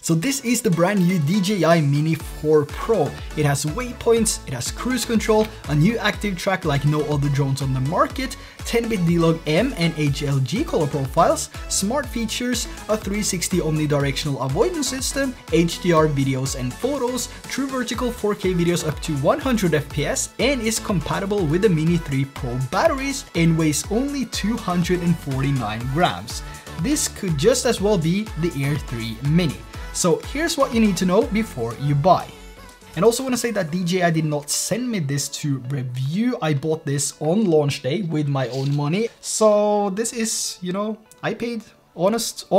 So this is the brand new DJI Mini 4 Pro. It has waypoints, it has cruise control, a new active track like no other drones on the market, 10-bit D-Log M and HLG color profiles, smart features, a 360 omnidirectional avoidance system, HDR videos and photos, true vertical 4K videos up to 100 FPS, and is compatible with the Mini 3 Pro batteries and weighs only 249 grams. This could just as well be the Air 3 Mini. So here's what you need to know before you buy. And also want to say that DJI did not send me this to review. I bought this on launch day with my own money. So this is, you know, I paid honest,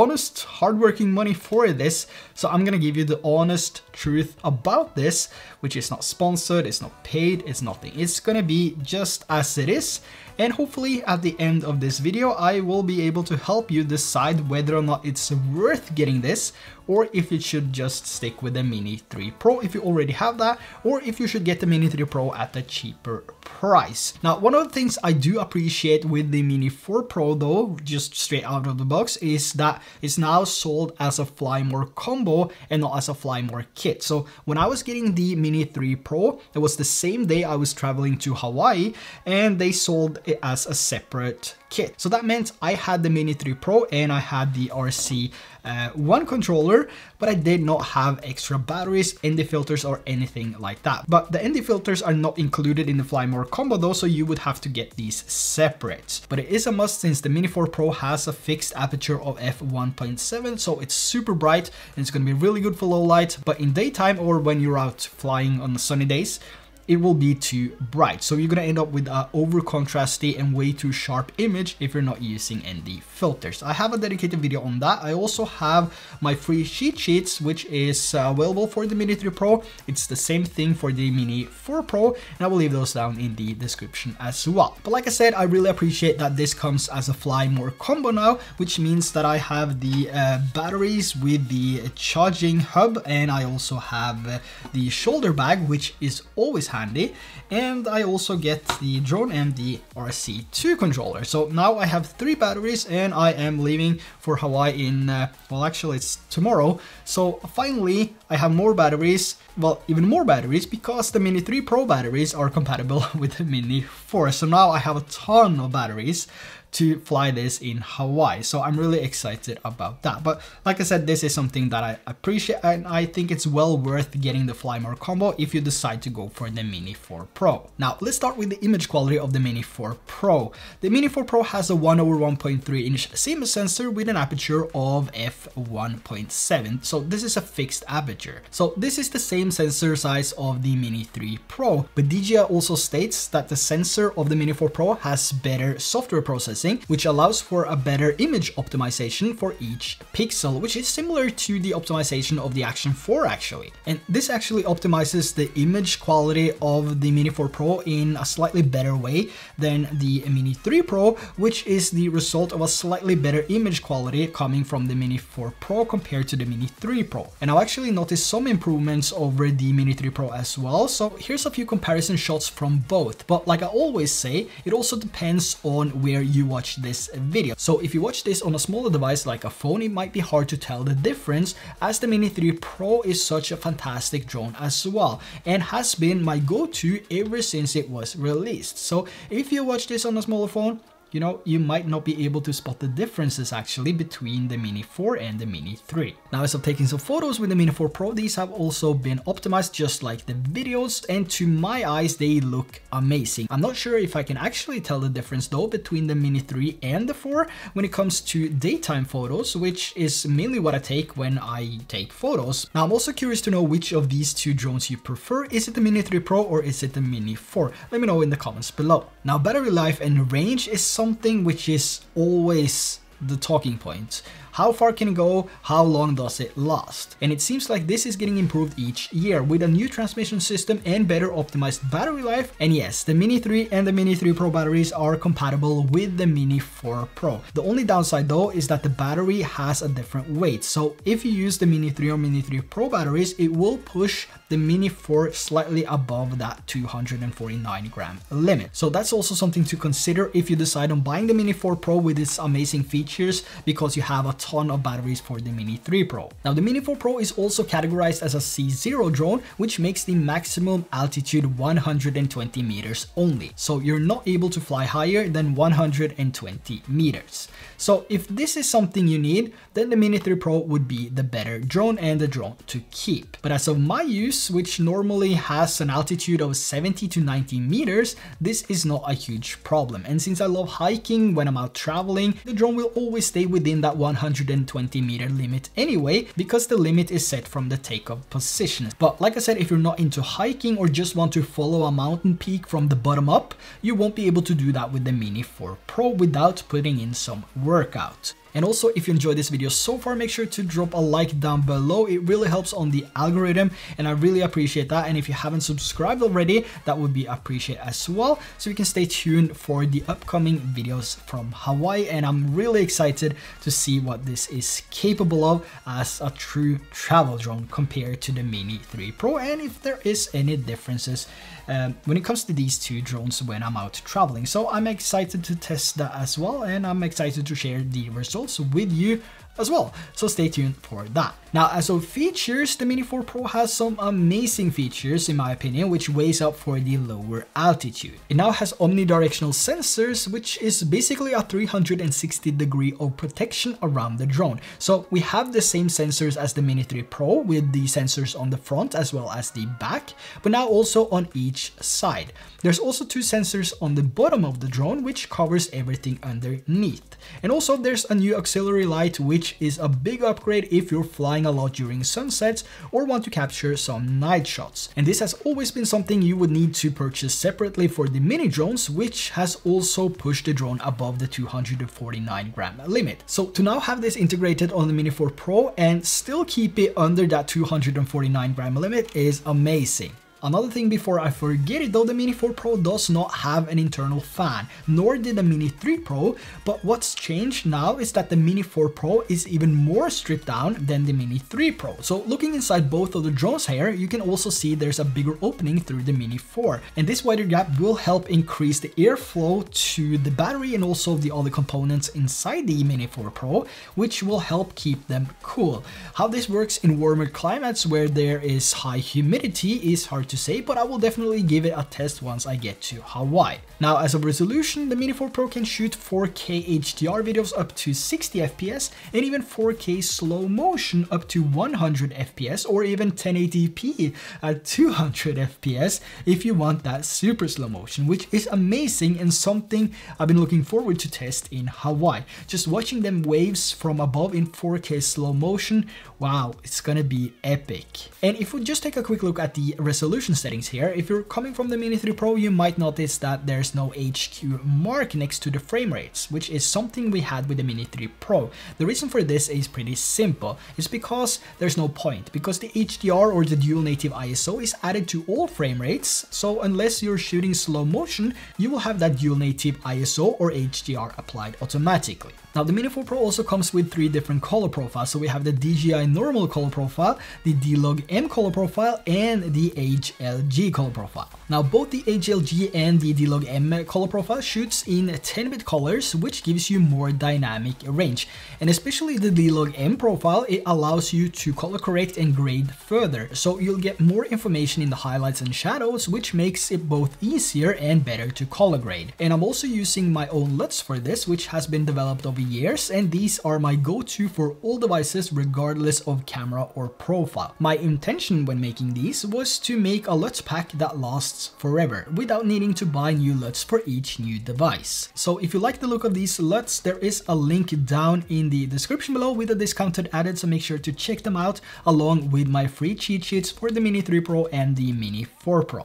hardworking money for this. So I'm gonna give you the honest truth about this, which is not sponsored, it's not paid, it's nothing. It's gonna be just as it is. And hopefully at the end of this video, I will be able to help you decide whether or not it's worth getting this, or if you should just stick with the Mini 3 Pro if you already have that, or if you should get the Mini 3 Pro at a cheaper price. Now, one of the things I do appreciate with the Mini 4 Pro though, just straight out of the box, is that it's now sold as a Fly More combo and not as a Fly More kit. So when I was getting the Mini 3 Pro, it was the same day I was traveling to Hawaii and they sold it as a separate kit. So that meant I had the Mini 3 Pro and I had the RC1 controller, but I did not have extra batteries, ND filters or anything like that. But the ND filters are not included in the Fly More combo though, so you would have to get these separate. But it is a must since the Mini 4 Pro has a fixed aperture of f1.7, so it's super bright and it's going to be really good for low light, but in daytime or when you're out flying on the sunny days, it will be too bright. So you're gonna end up with an over contrasty and way too sharp image if you're not using ND filters. I have a dedicated video on that. I also have my free cheat sheets, which is available for the Mini 3 Pro. It's the same thing for the Mini 4 Pro, and I will leave those down in the description as well. But like I said, I really appreciate that this comes as a Fly More combo now, which means that I have the batteries with the charging hub, and I also have the shoulder bag, which is always handy, and I also get the drone and the RC2 controller. So now I have 3 batteries and I am leaving for Hawaii in, well actually it's tomorrow. So finally I have more batteries, well even more batteries, because the Mini 3 Pro batteries are compatible with the Mini 4. So now I have a ton of batteries to fly this in Hawaii. So I'm really excited about that. But like I said, this is something that I appreciate and I think it's well worth getting the Fly More combo if you decide to go for the Mini 4 Pro. Now let's start with the image quality of the Mini 4 Pro. The Mini 4 Pro has a 1/1.3 inch CMOS sensor with an aperture of f1.7. So this is a fixed aperture. So this is the same sensor size of the Mini 3 Pro, but DJI also states that the sensor of the Mini 4 Pro has better software processing, which allows for a better image optimization for each pixel, which is similar to the optimization of the Action 4 actually. And this actually optimizes the image quality of the Mini 4 Pro in a slightly better way than the Mini 3 Pro, which is the result of a slightly better image quality coming from the Mini 4 Pro compared to the Mini 3 Pro. And I've actually noticed some improvements over the Mini 3 Pro as well. So here's a few comparison shots from both. But like I always say, it also depends on where you watch this video. So if you watch this on a smaller device like a phone, it might be hard to tell the difference, as the Mini 3 Pro is such a fantastic drone as well and has been my go-to ever since it was released. So if you watch this on a smaller phone, you know, you might not be able to spot the differences actually between the Mini 4 and the Mini 3. Now, as of taking some photos with the Mini 4 Pro, these have also been optimized just like the videos, and to my eyes, they look amazing. I'm not sure if I can actually tell the difference though between the Mini 3 and the 4 when it comes to daytime photos, which is mainly what I take when I take photos. Now, I'm also curious to know which of these two drones you prefer. Is it the Mini 3 Pro or is it the Mini 4? Let me know in the comments below. Now, battery life and range is something which is always the talking point. How far can it go? How long does it last? And it seems like this is getting improved each year with a new transmission system and better optimized battery life. And yes, the Mini 3 and the Mini 3 Pro batteries are compatible with the Mini 4 Pro. The only downside though is that the battery has a different weight. So if you use the Mini 3 or Mini 3 Pro batteries, it will push the Mini 4 slightly above that 249 gram limit. So that's also something to consider if you decide on buying the Mini 4 Pro with its amazing features, because you have a ton of batteries for the Mini 3 Pro. Now the Mini 4 Pro is also categorized as a C0 drone, which makes the maximum altitude 120 meters only. So you're not able to fly higher than 120 meters. So if this is something you need, then the Mini 3 Pro would be the better drone and the drone to keep. But as of my use, which normally has an altitude of 70 to 90 meters, this is not a huge problem. And since I love hiking when I'm out traveling, the drone will always stay within that 120 meter limit anyway, because the limit is set from the takeoff position. But like I said, if you're not into hiking or just want to follow a mountain peak from the bottom up, you won't be able to do that with the Mini 4 Pro without putting in some workout. And also, if you enjoyed this video so far, make sure to drop a like down below. It really helps on the algorithm and I really appreciate that. And if you haven't subscribed already, that would be appreciated as well. So you can stay tuned for the upcoming videos from Hawaii. And I'm really excited to see what this is capable of as a true travel drone compared to the Mini 3 Pro. And if there is any differences when it comes to these two drones when I'm out traveling. So I'm excited to test that as well. And I'm excited to share the results with you as well, so stay tuned for that. Now, as of features, the Mini 4 Pro has some amazing features in my opinion, which weighs up for the lower altitude. It now has omnidirectional sensors, which is basically a 360 degree of protection around the drone. So we have the same sensors as the Mini 3 Pro with the sensors on the front as well as the back, but now also on each side. There's also two sensors on the bottom of the drone, which covers everything underneath. And also there's a new auxiliary light, which is a big upgrade if you're flying a lot during sunsets or want to capture some night shots. And this has always been something you would need to purchase separately for the mini drones, which has also pushed the drone above the 249 gram limit. So to now have this integrated on the Mini 4 Pro and still keep it under that 249 gram limit is amazing. Another thing before I forget it though, the Mini 4 Pro does not have an internal fan, nor did the Mini 3 Pro, but what's changed now is that the Mini 4 Pro is even more stripped down than the Mini 3 Pro. So looking inside both of the drones here, you can also see there's a bigger opening through the Mini 4, and this wider gap will help increase the airflow to the battery and also the other components inside the Mini 4 Pro, which will help keep them cool. How this works in warmer climates where there is high humidity is hard to say, but I will definitely give it a test once I get to Hawaii. Now, as of resolution, the Mini 4 Pro can shoot 4K HDR videos up to 60 FPS and even 4K slow motion up to 100 FPS or even 1080p at 200 FPS if you want that super slow motion, which is amazing and something I've been looking forward to test in Hawaii. Just watching them waves from above in 4K slow motion, wow, it's gonna be epic. And if we just take a quick look at the resolution settings here, if you're coming from the Mini 3 Pro, you might notice that there's no HQ mark next to the frame rates, which is something we had with the Mini 3 Pro. The reason for this is pretty simple. It's because there's no point, because the HDR or the dual native ISO is added to all frame rates, so unless you're shooting slow motion, you will have that dual native ISO or HDR applied automatically. Now the Mini 4 Pro also comes with 3 different color profiles, so we have the DJI normal color profile, the D-Log M color profile, and the HLG color profile. Now both the HLG and the D-Log M color profile shoots in 10-bit colors, which gives you more dynamic range. And especially the D-Log M profile, it allows you to color correct and grade further, so you'll get more information in the highlights and shadows, which makes it both easier and better to color grade. And I'm also using my own LUTs for this, which has been developed over years, and these are my go-to for all devices regardless of camera or profile. My intention when making these was to make a LUTs pack that lasts forever without needing to buy new LUTs for each new device. So if you like the look of these LUTs, there is a link down in the description below with a discount code added, so make sure to check them out along with my free cheat sheets for the Mini 3 Pro and the Mini 4 Pro.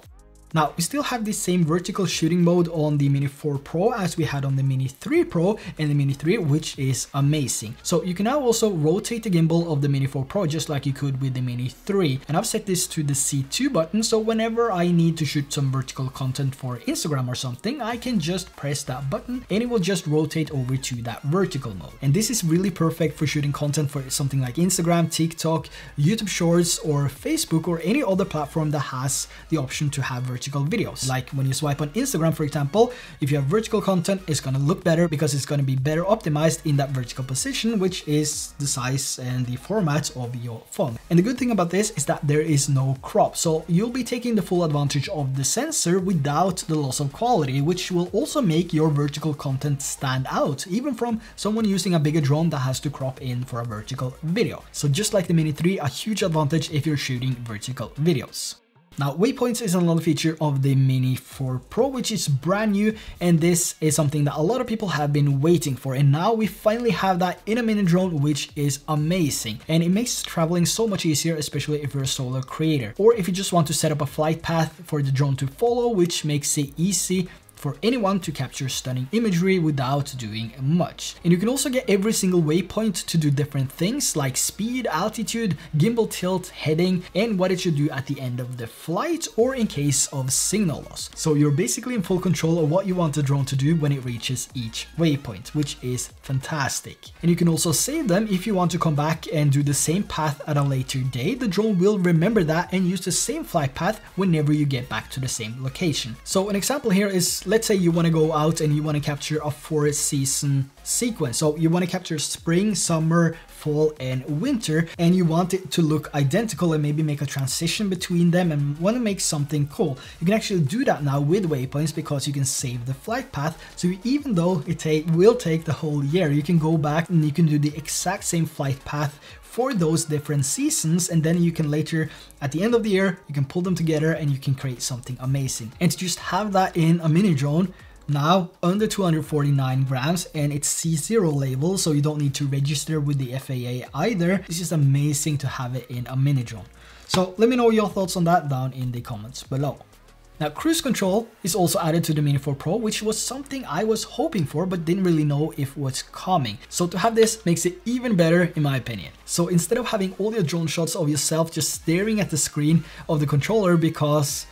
Now, we still have the same vertical shooting mode on the Mini 4 Pro as we had on the Mini 3 Pro and the Mini 3, which is amazing. So you can now also rotate the gimbal of the Mini 4 Pro just like you could with the Mini 3. And I've set this to the C2 button, so whenever I need to shoot some vertical content for Instagram or something, I can just press that button and it will just rotate over to that vertical mode. And this is really perfect for shooting content for something like Instagram, TikTok, YouTube Shorts, or Facebook, or any other platform that has the option to have vertical vertical videos. Like when you swipe on Instagram, for example, if you have vertical content, it's going to look better because it's going to be better optimized in that vertical position, which is the size and the format of your phone. And the good thing about this is that there is no crop. So you'll be taking the full advantage of the sensor without the loss of quality, which will also make your vertical content stand out, even from someone using a bigger drone that has to crop in for a vertical video. So just like the Mini 3, a huge advantage if you're shooting vertical videos. Now, waypoints is another feature of the Mini 4 Pro, which is brand new, and this is something that a lot of people have been waiting for, and now we finally have that in a mini drone, which is amazing. And it makes traveling so much easier, especially if you're a solo creator, or if you just want to set up a flight path for the drone to follow, which makes it easy for anyone to capture stunning imagery without doing much. And you can also get every single waypoint to do different things like speed, altitude, gimbal tilt, heading, and what it should do at the end of the flight or in case of signal loss. So you're basically in full control of what you want the drone to do when it reaches each waypoint, which is fantastic. And you can also save them if you want to come back and do the same path at a later date. The drone will remember that and use the same flight path whenever you get back to the same location. So an example here is, let's say you want to go out and you want to capture a 4-season sequence. So you want to capture spring, summer, fall, and winter, and you want it to look identical and maybe make a transition between them and want to make something cool. You can actually do that now with waypoints because you can save the flight path. So even though it will take the whole year, you can go back and you can do the exact same flight path for those different seasons, and then you can later, at the end of the year, you can pull them together and you can create something amazing. And to just have that in a mini drone, now under 249 grams, and it's C0 label, so you don't need to register with the FAA either. It's just amazing to have it in a mini drone. So let me know your thoughts on that down in the comments below. Now, cruise control is also added to the Mini 4 Pro, which was something I was hoping for but didn't really know if it was coming. So to have this makes it even better in my opinion. So instead of having all your drone shots of yourself just staring at the screen of the controller, because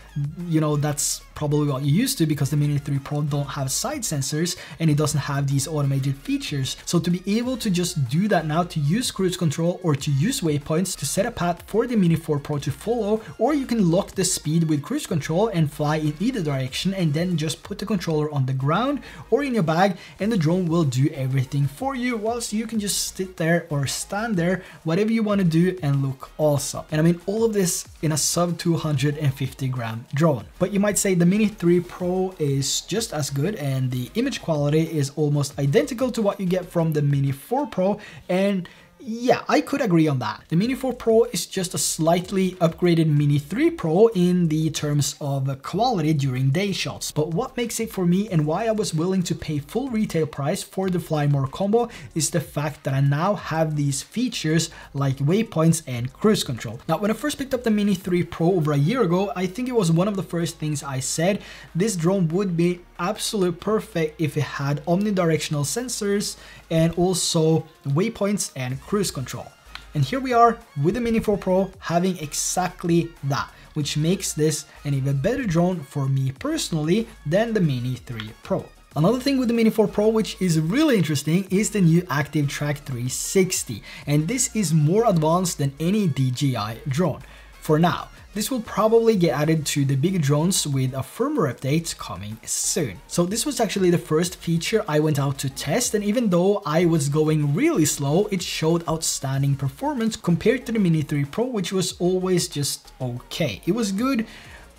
you know that's probably what you used to, because the Mini 3 Pro don't have side sensors and it doesn't have these automated features. So to be able to just do that now, to use cruise control or to use waypoints to set a path for the Mini 4 Pro to follow, or you can lock the speed with cruise control and fly in either direction and then just put the controller on the ground or in your bag and the drone will do everything for you, whilst you can just sit there or stand there, whatever you want to do, and look awesome. And I mean, all of this in a sub 250 gram drone. But you might say the Mini 3 Pro is just as good and the image quality is almost identical to what you get from the Mini 4 Pro, and yeah, I could agree on that. The Mini 4 Pro is just a slightly upgraded Mini 3 Pro in the terms of quality during day shots. But what makes it for me and why I was willing to pay full retail price for the Fly More combo is the fact that I now have these features like waypoints and cruise control. Now, when I first picked up the Mini 3 Pro over a year ago, I think it was one of the first things I said. This drone would be absolute perfect if it had omnidirectional sensors and also waypoints and cruise control. And here we are with the Mini 4 Pro having exactly that, which makes this an even better drone for me personally than the Mini 3 Pro. Another thing with the Mini 4 Pro which is really interesting is the new Active Track 360, and this is more advanced than any DJI drone for now. This will probably get added to the big drones with a firmware update coming soon. So this was actually the first feature I went out to test, and even though I was going really slow, it showed outstanding performance compared to the Mini 3 Pro, which was always just okay. It was good,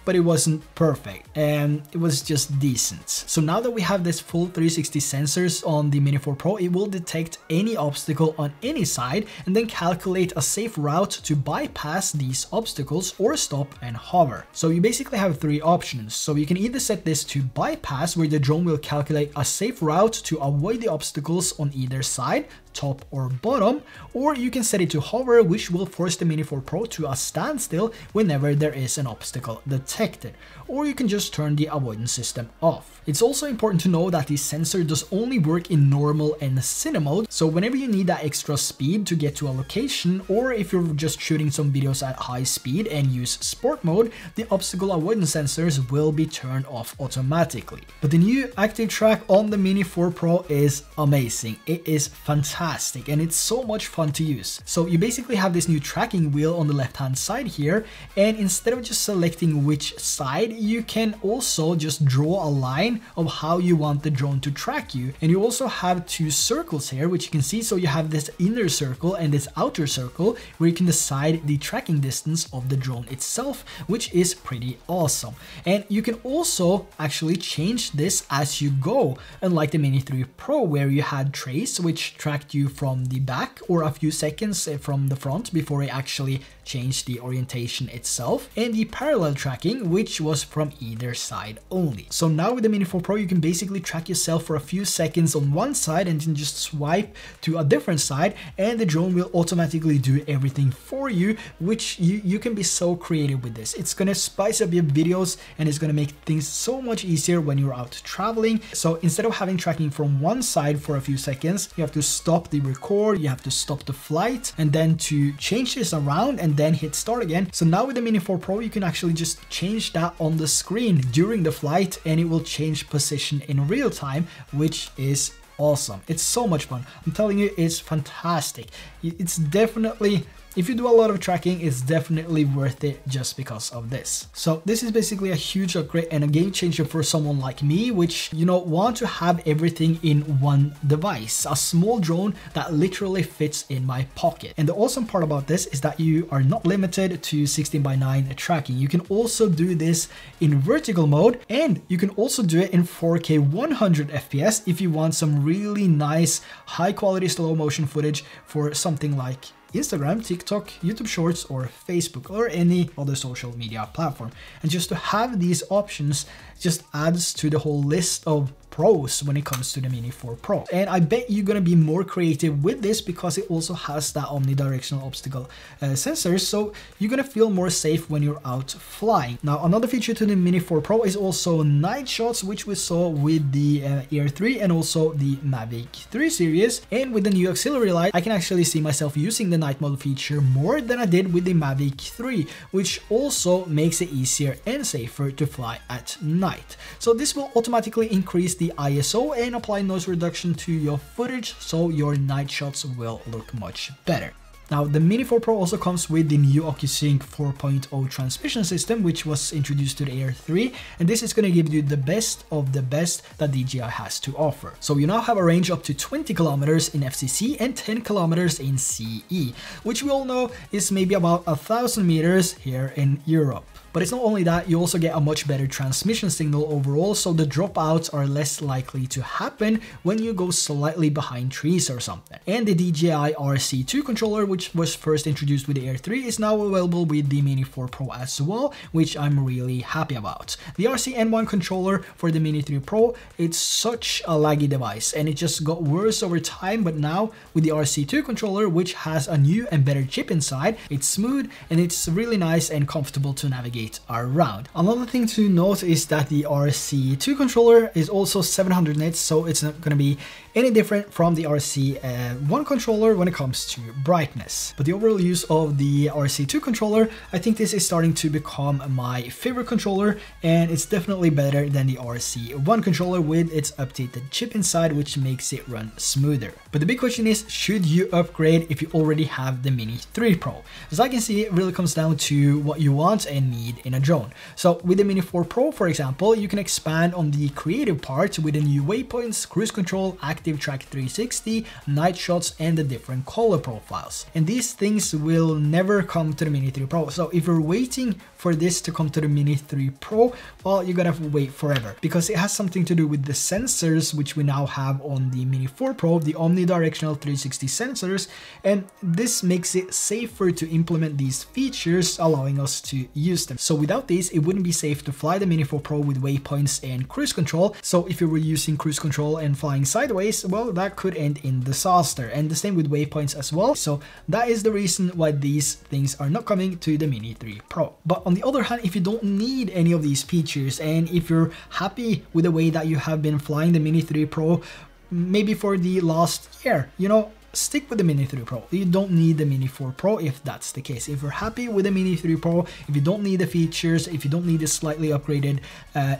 but it wasn't perfect and it was just decent. So now that we have this full 360 sensors on the Mini 4 Pro, it will detect any obstacle on any side and then calculate a safe route to bypass these obstacles or stop and hover. So you basically have three options. So you can either set this to bypass, where the drone will calculate a safe route to avoid the obstacles on either side, top or bottom, or you can set it to hover, which will force the Mini 4 Pro to a standstill whenever there is an obstacle detected, or you can just turn the avoidance system off. It's also important to know that the sensor does only work in normal and cine mode, so whenever you need that extra speed to get to a location, or if you're just shooting some videos at high speed and use sport mode, the obstacle avoidance sensors will be turned off automatically. But the new Active Track on the Mini 4 Pro is amazing. It is fantastic. fantastic and it's so much fun to use. So you basically have this new tracking wheel on the left hand side here, and instead of just selecting which side, you can also just draw a line of how you want the drone to track you. And you also have two circles here, which you can see. So you have this inner circle and this outer circle where you can decide the tracking distance of the drone itself, which is pretty awesome. And you can also actually change this as you go, unlike the Mini 3 Pro where you had trace, which tracked you from the back or a few seconds from the front before it actually changed the orientation itself, and the parallel tracking, which was from either side only. So now with the Mini 4 Pro, you can basically track yourself for a few seconds on one side and then just swipe to a different side, and the drone will automatically do everything for you, which you can be so creative with this. It's gonna spice up your videos and it's gonna make things so much easier when you're out traveling. So instead of having tracking from one side for a few seconds, you have to stop the record, you have to stop the flight, and then to change this around and then hit start again. So now with the Mini 4 Pro, you can actually just change that on the screen during the flight and it will change position in real time, which is awesome. It's so much fun. I'm telling you, it's fantastic. It's definitely, if you do a lot of tracking, it's definitely worth it just because of this. So this is basically a huge upgrade and a game changer for someone like me, which, you know, want to have everything in one device, a small drone that literally fits in my pocket. And the awesome part about this is that you are not limited to 16:9 tracking. You can also do this in vertical mode, and you can also do it in 4K 100 FPS if you want some really nice high quality slow motion footage for something like Instagram, TikTok, YouTube Shorts, or Facebook, or any other social media platform. And just to have these options just adds to the whole list of pros when it comes to the Mini 4 Pro. And I bet you're gonna be more creative with this because it also has that omnidirectional obstacle sensors, so you're gonna feel more safe when you're out flying. Now, another feature to the Mini 4 Pro is also night shots, which we saw with the Air 3 and also the Mavic 3 series. And with the new auxiliary light, I can actually see myself using the night mode feature more than I did with the Mavic 3, which also makes it easier and safer to fly at night. So this will automatically increase the ISO and apply noise reduction to your footage, so your night shots will look much better. Now, the Mini 4 Pro also comes with the new OcuSync 4.0 transmission system, which was introduced to the Air 3, and this is going to give you the best of the best that DJI has to offer. So you now have a range up to 20 kilometers in FCC and 10 kilometers in CE, which we all know is maybe about 1,000 meters here in Europe. But it's not only that, you also get a much better transmission signal overall, so the dropouts are less likely to happen when you go slightly behind trees or something. And the DJI RC2 controller, which was first introduced with the Air 3, is now available with the Mini 4 Pro as well, which I'm really happy about. The RC-N1 controller for the Mini 3 Pro, it's such a laggy device and it just got worse over time, but now with the RC2 controller, which has a new and better chip inside, it's smooth and it's really nice and comfortable to navigate around. Another thing to note is that the RC2 controller is also 700 nits, so it's not going to be any different from the RC1 controller when it comes to brightness. But the overall use of the RC2 controller, I think this is starting to become my favorite controller, and it's definitely better than the RC1 controller with its updated chip inside, which makes it run smoother. But the big question is, should you upgrade if you already have the Mini 3 Pro? As I can see, it really comes down to what you want and need in a drone. So with the Mini 4 Pro, for example, you can expand on the creative part with the new waypoints, cruise control, active track 360, night shots, and the different color profiles. And these things will never come to the Mini 3 Pro. So if you're waiting for this to come to the Mini 3 Pro, well, you're gonna have to wait forever, because it has something to do with the sensors which we now have on the Mini 4 Pro, the omnidirectional 360 sensors, and this makes it safer to implement these features, allowing us to use them. So without these, it wouldn't be safe to fly the Mini 4 Pro with waypoints and cruise control. So if you were using cruise control and flying sideways, well, that could end in disaster, and the same with waypoints as well. So that is the reason why these things are not coming to the Mini 3 Pro. But on the other hand, if you don't need any of these features, and if you're happy with the way that you have been flying the Mini 3 Pro, maybe for the last year, you know, stick with the Mini 3 Pro. You don't need the Mini 4 Pro if that's the case. If you're happy with the Mini 3 Pro, if you don't need the features, if you don't need the slightly upgraded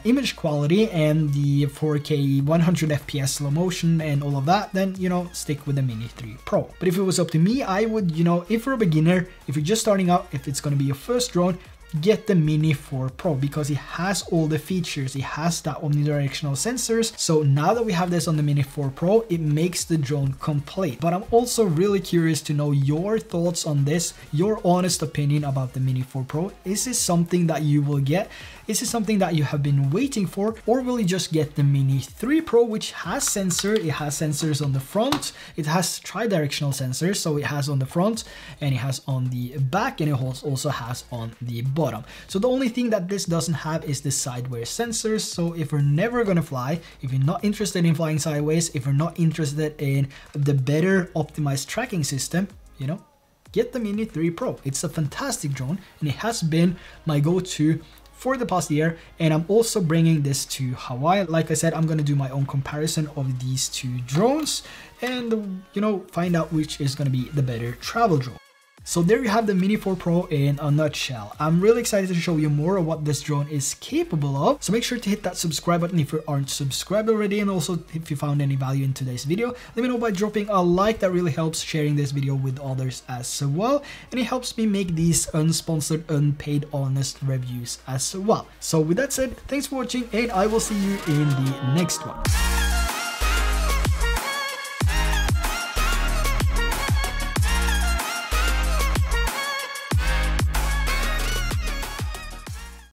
image quality and the 4K 100 FPS slow motion and all of that, then, you know, stick with the Mini 3 Pro. But if it was up to me, I would, you know, if you're a beginner, if you're just starting out, if it's going to be your first drone, get the Mini 4 Pro because it has all the features. It has that omnidirectional sensors. So now that we have this on the Mini 4 Pro, it makes the drone complete. But I'm also really curious to know your thoughts on this, your honest opinion about the Mini 4 Pro. Is this something that you will get? Is this something that you have been waiting for? Or will you just get the Mini 3 Pro, which has sensor? It has sensors on the front. It has tri-directional sensors. So it has on the front and it has on the back, and it also has on the bottom. So the only thing that this doesn't have is the sideways sensors. So if you're never gonna fly, if you're not interested in flying sideways, if you're not interested in the better optimized tracking system, you know, get the Mini 3 Pro. It's a fantastic drone and it has been my go-to for the past year, and I'm also bringing this to Hawaii. Like I said, I'm gonna do my own comparison of these two drones and, you know, find out which is gonna be the better travel drone. So there you have the Mini 4 Pro in a nutshell. I'm really excited to show you more of what this drone is capable of. So make sure to hit that subscribe button if you aren't subscribed already. And also if you found any value in today's video, let me know by dropping a like. That really helps sharing this video with others as well. And it helps me make these unsponsored, unpaid, honest reviews as well. So with that said, thanks for watching and I will see you in the next one.